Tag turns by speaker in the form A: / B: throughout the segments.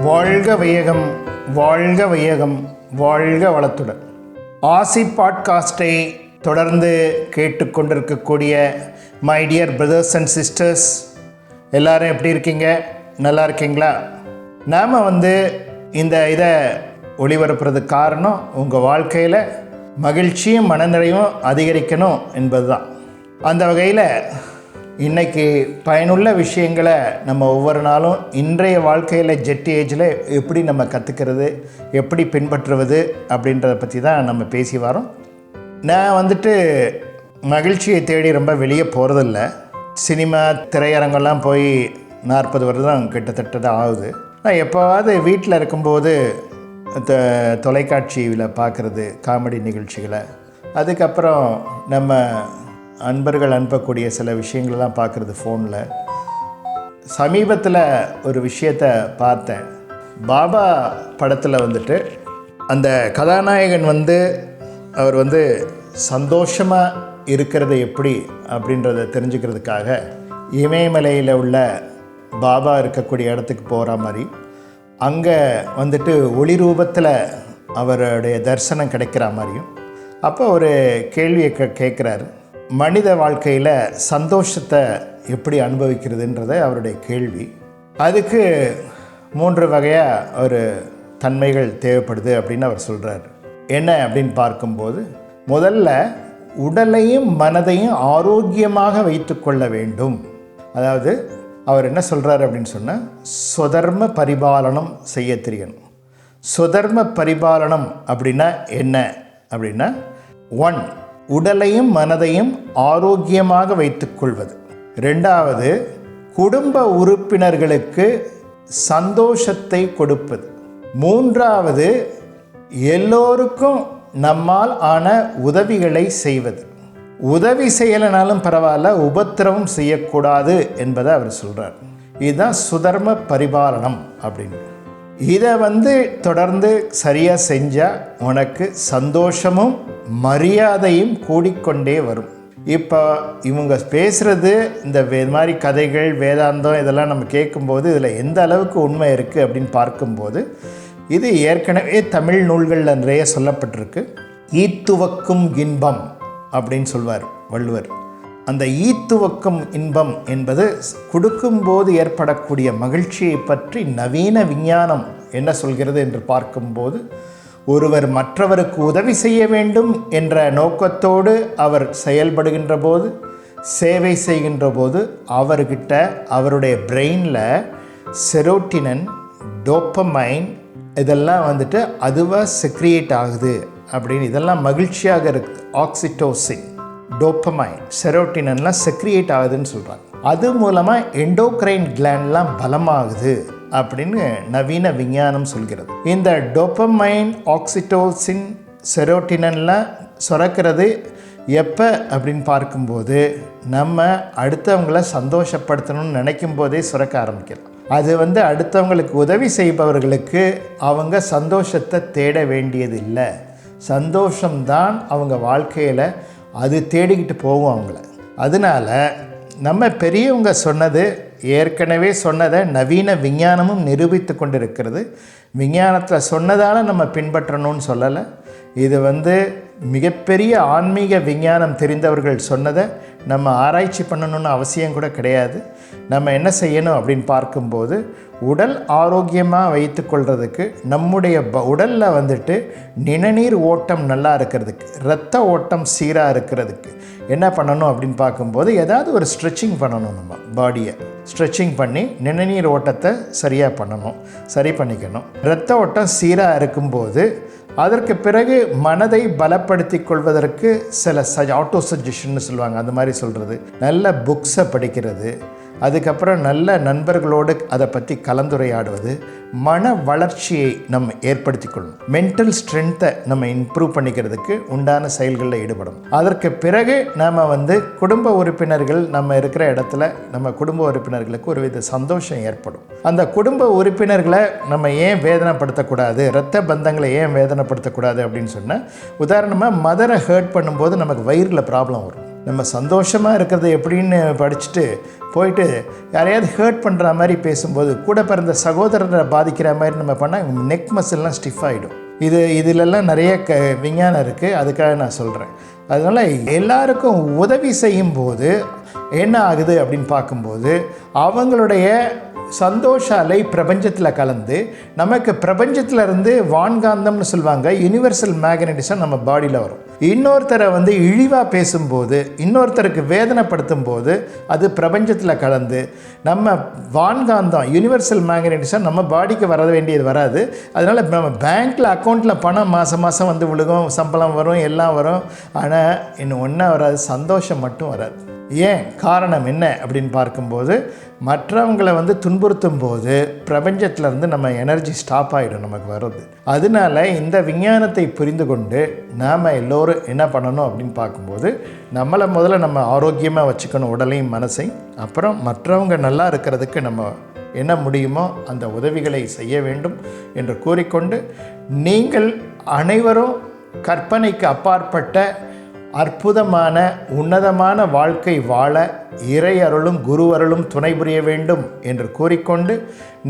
A: வாழ்க வையகம், வாழ்க வையகம், வாழ்க வளத்துடன். ஆசி பாட்காஸ்டை தொடர்ந்து கேட்டுக்கொண்டிருக்கக்கூடிய my dear brothers and sisters, எல்லோரும் எப்படி இருக்கீங்க? நல்லா இருக்கீங்களா? நாம் இந்த இதை ஒளிபரப்புறதுக்கு காரணம் உங்கள் வாழ்க்கையில் மகிழ்ச்சியும் மனநிறைவும் அதிகரிக்கணும் என்பது தான். அந்த வகையில் இன்றைக்கி பயனுள்ள விஷயங்களை நம்ம ஒவ்வொரு நாளும் இன்றைய வாழ்க்கையில் ஜெட் ஏஜில் எப்படி நம்ம கற்றுக்கிறது, எப்படி பின்பற்றுவது அப்படின்றத பற்றி தான் நம்ம பேசி வரோம். நான் மகிழ்ச்சியை தேடி ரொம்ப வெளியே போகிறதில்ல. சினிமா திரையரங்கெல்லாம் போய் 40 வருடம் கிட்டத்தட்ட தான் ஆகுது. நான் எப்போவாவது வீட்டில் இருக்கும்போது தொலைக்காட்சியில் பார்க்குறது காமெடி நிகழ்ச்சிகளை, அதுக்கப்புறம் நம்ம அன்பர்கள் அனுப்பக்கூடிய சில விஷயங்களெல்லாம் பார்க்குறது ஃபோனில். சமீபத்தில் ஒரு விஷயத்தை பார்த்தேன். பாபா படத்தில் அந்த கதாநாயகன் அவர் சந்தோஷமாக இருக்கிறது எப்படி அப்படின்றத தெரிஞ்சுக்கிறதுக்காக இமயமலையில் உள்ள பாபா இருக்கக்கூடிய இடத்துக்கு போகிற மாதிரி அங்கே ஒளி ரூபத்தில் அவருடைய தரிசனம் கிடைக்கிற மாதிரியும். அப்போ ஒரு கேள்வியை கேட்குறாரு, மனித வாழ்க்கையில் சந்தோஷத்தை எப்படி அனுபவிக்கிறதுன்றத அவருடைய கேள்வி. அதுக்கு 3 வகையாக ஒரு தன்மைகள் தேவைப்படுது அப்படின்னு அவர் சொல்கிறார். என்ன அப்படின்னு பார்க்கும்போது, முதல்ல உடலையும் மனதையும் ஆரோக்கியமாக வைத்து கொள்ள வேண்டும். அதாவது அவர் என்ன சொல்கிறார் அப்படின்னு சொன்னால், சுதர்ம பரிபாலனம் செய்ய தெரியணும். சுதர்ம பரிபாலனம் அப்படின்னா என்ன அப்படின்னா, 1 உடலையும் மனதையும் ஆரோக்கியமாக வைத்துக்கொள்வது. 2வது குடும்ப உறுப்பினர்களுக்கு சந்தோஷத்தை கொடுப்பது. 3வது எல்லோருக்கும் நம்மால் ஆன உதவிகளை செய்வது. உதவி செய்யலைனாலும் பரவாயில்ல, உபத்திரவம் செய்யக்கூடாது என்பதை அவர் சொல்கிறார். இதுதான் சுதர்ம பரிபாலனம் அப்படின்னு. இதை தொடர்ந்து சரியாக செஞ்சால் உனக்கு சந்தோஷமும் மரியாதையும் கூடிக்கொண்டே வரும். இப்போ இவங்க பேசுகிறது இந்த மாதிரி கதைகள், வேதாந்தம் இதெல்லாம் நம்ம கேட்கும்போது இதில் எந்த அளவுக்கு உண்மை இருக்குது அப்படின்னு பார்க்கும்போது, இது ஏற்கனவே தமிழ் நூல்களில் நிறைய சொல்லப்பட்டிருக்கு. ஈத்துவக்கும் இன்பம் அப்படின்னு சொல்வார் வள்ளுவர். அந்த ஈத்துவக்கும் இன்பம் என்பது கொடுக்கும்போது ஏற்படக்கூடிய மகிழ்ச்சியை பற்றி நவீன விஞ்ஞானம் என்ன சொல்கிறது என்று பார்க்கும்போது, ஒருவர் மற்றவருக்கு உதவி செய்ய வேண்டும் என்ற நோக்கத்தோடு அவர் செயல்படுகின்ற போது, சேவை செய்கின்ற போது, அவர்கிட்ட அவருடைய பிரெயினில் செரோட்டினன், டோப்பமைன் இதெல்லாம் அதுவாக செக்ரியேட் ஆகுது அப்படின்னு. இதெல்லாம் மகிழ்ச்சியாக இருக்குது. ஆக்சிடோசின், டோப்பமைன், செரோட்டினன்லாம் செக்ரியேட் ஆகுதுன்னு சொல்கிறாங்க. அது மூலமாக எண்டோக்ரைன் கிளாண்ட்லாம் பலமாகுது அப்படின்னு நவீன விஞ்ஞானம் சொல்கிறது. இந்த டோப்பமைன், ஆக்சிடோசின், செரோட்டினன்லாம் சுரக்கிறது எப்போ அப்படின்னு பார்க்கும்போது, நம்ம அடுத்தவங்களை சந்தோஷப்படுத்தணும்னு நினைக்கும் போதே சுரக்க ஆரம்பிக்கலாம். அது அடுத்தவங்களுக்கு உதவி செய்பவர்களுக்கு அவங்க சந்தோஷத்தை தேட வேண்டியது இல்லை. சந்தோஷம்தான் அவங்க வாழ்க்கையில் அது தேடிக்கிட்டு போகும் அவங்கள. அதனால் நம்ம பெரியவங்க சொன்னது, ஏற்கனவே சொன்னதை நவீன விஞ்ஞானமும் நிரூபித்து கொண்டிருக்கிறது. விஞ்ஞானத்தில் சொன்னதால் நம்ம பின்பற்றணும்னு சொல்லலை. இது மிகப்பெரிய ஆன்மீக விஞ்ஞானம் தெரிந்தவர்கள் சொன்னதை நம்ம ஆராய்ச்சி பண்ணணும்னு அவசியம் கூட கிடையாது. நம்ம என்ன செய்யணும் அப்படின்னு பார்க்கும்போது, உடல் ஆரோக்கியமாக வைத்து கொள்வதுக்கு, நம்முடைய உடலில் நிணநீர் ஓட்டம் நல்லா இருக்கிறதுக்கு, இரத்த ஓட்டம் சீராக இருக்கிறதுக்கு என்ன பண்ணணும் அப்படின்னு பார்க்கும்போது, ஏதாவது ஒரு ஸ்ட்ரெச்சிங் பண்ணணும். நம்ம பாடியை ஸ்ட்ரெச்சிங் பண்ணி நிணநீர் ஓட்டத்தை சரியாக பண்ணணும், சரி பண்ணிக்கணும். இரத்த ஓட்டம் சீராக இருக்கும்போது அதற்கு பிறகு மனதை பலப்படுத்தி கொள்வதற்கு சில ஆட்டோ சஜஷன்னு சொல்லுவாங்க, அந்த மாதிரி சொல்கிறது, நல்ல புக்ஸை படிக்கிறது, அதுக்கப்புறம் நல்ல நண்பர்களோடு அதை பற்றி கலந்துரையாடுவது, மன வளர்ச்சியை நம்ம ஏற்படுத்தி கொள்ளணும். மென்டல் ஸ்ட்ரென்த்தை நம்ம இம்ப்ரூவ் பண்ணிக்கிறதுக்கு உண்டான செயல்களில் ஈடுபடும். அதற்கு பிறகு நாம் குடும்ப உறுப்பினர்கள் நம்ம இருக்கிற இடத்துல நம்ம குடும்ப உறுப்பினர்களுக்கு ஒரு வித சந்தோஷம் ஏற்படும். அந்த குடும்ப உறுப்பினர்களை நம்ம ஏன் வேதனைப்படுத்தக்கூடாது, இரத்த பந்தங்களை ஏன் வேதனைப்படுத்தக்கூடாது அப்படின்னு சொன்னால், உதாரணமாக மதரை ஹர்ட் பண்ணும்போது நமக்கு வயிறில் ப்ராப்ளம் வரும். நம்ம சந்தோஷமாக இருக்கிறது எப்படின்னு படிச்சுட்டு போயிட்டு யாரையாவது ஹர்ட் பண்ணுற மாதிரி பேசும்போது, கூட பிறந்த சகோதரரை பாதிக்கிற மாதிரி நம்ம பண்ணால் நெக் மசில்லாம் ஸ்டிஃப் ஆகிடும். இதிலெல்லாம் நிறைய விஞ்ஞானம் இருக்குது, அதுக்காக நான் சொல்கிறேன். அதனால் எல்லாருக்கும் உதவி செய்யும்போது என்ன ஆகுது அப்படின்னு பார்க்கும்போது, அவங்களுடைய சந்தோஷ அலை பிரபஞ்சத்தில் கலந்து நமக்கு பிரபஞ்சத்தில் இருந்து வான்காந்தம்னு சொல்லுவாங்க, யூனிவர்சல் மேக்னட்டிசம் நம்ம பாடியில் வரும். இன்னொருத்தரை இழிவாக பேசும்போது, இன்னொருத்தருக்கு வேதனைப்படுத்தும் போது அது பிரபஞ்சத்தில் கலந்து நம்ம வான்காந்தம் யூனிவர்சல் மேக்னட்டிசம் நம்ம பாடிக்கு வர வேண்டியது வராது. அதனால் நம்ம பேங்க்கில் அக்கௌண்ட்டில் பணம் மாதம் மாதம் விழுகும், சம்பளம் வரும், எல்லாம் வரும். ஆனால் இன்னும் ஒன்றும் வராது, சந்தோஷம் மட்டும் வராது. ஏன் காரணம் என்ன அப்படின்னு பார்க்கும்போது, மற்றவங்களை துன்புறுத்தும் போது பிரபஞ்சத்திலேருந்து நம்ம எனர்ஜி ஸ்டாப் ஆகிடும் நமக்கு வர்றது. அதனால இந்த விஞ்ஞானத்தை புரிந்து கொண்டு நாம் எல்லோரும் என்ன பண்ணணும் அப்படின்னு பார்க்கும்போது, நம்மளை முதல்ல நம்ம ஆரோக்கியமாக வச்சுக்கணும், உடலையும் மனசையும். அப்புறம் மற்றவங்க நல்லா இருக்கிறதுக்கு நம்ம என்ன முடியுமோ அந்த உதவிகளை செய்ய வேண்டும் என்று கூறிக்கொண்டு, நீங்கள் அனைவரும் கற்பனைக்கு அப்பாற்பட்ட அற்புதமான உன்னதமான வாழ்க்கை வாழ இறை அருளும் குரு அருளும் துணை புரிய வேண்டும் என்று கூறிக்கொண்டு,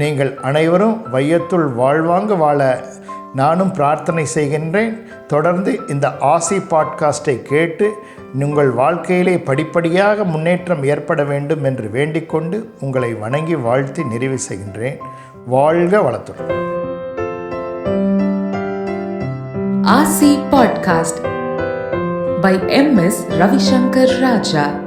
A: நீங்கள் அனைவரும் வையத்துள் வாழ்வாங்க வாழ நானும் பிரார்த்தனை செய்கின்றேன். தொடர்ந்து இந்த ஆசி பாட்காஸ்டை கேட்டு உங்கள் வாழ்க்கையிலே படிப்படியாக முன்னேற்றம் ஏற்பட வேண்டும் என்று வேண்டிக்கொண்டு உங்களை வணங்கி வாழ்த்தி நிறைவு செய்கின்றேன். வாழ்க வளத்துடன்.
B: ஆசி podcast by M.S. Ravishankar Raja.